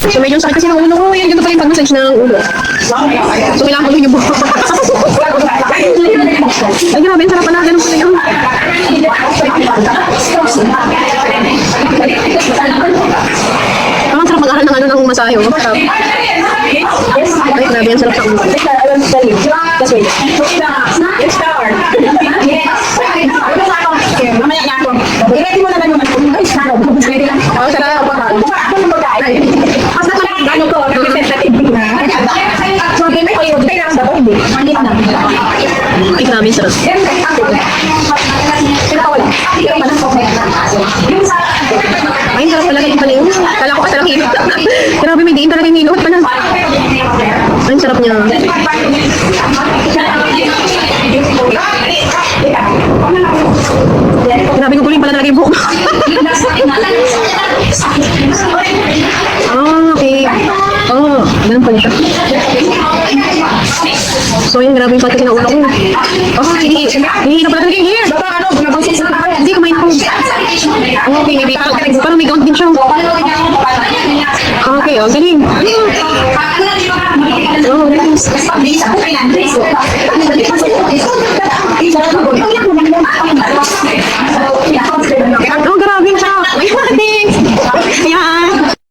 So medyo sakit kasi ng ulo ko. Yan, ganito pa yung pag-massage ng ulo. So kailangan ko yung buhok. Ay grabe, ang sarap pala. Ganun pala yun. Parang sarap mag-aral ng ano ng masahe. Oh. Ay grabe, ang sarap sa ulo. Just wait. Let's start. Mamaya na ako. I-ready mo na lang yung ay, sarap. Oh, sarap. Ay, mas na gano'n ko. Representative na. So, may kayo. Kaya ang dapat hindi. Manit na. Ay, grabe, sarap. Ay, sarap talaga yung pala yun. Kala ko ka talagang hilot. Grabe, may diin talaga yung hilot pala. Ay, sarap niya. Grabe, gugulin pala talaga yung buhok. Ah, okay. Oh, ganun pala siya. So, yun, grabe yung pati ng ulo ko. Oh, hihina pala talaga yung hair. Hindi, kumain ko. Okay, maybe. Parang may gout din siya. Okay, oh, galing. Oh, galing.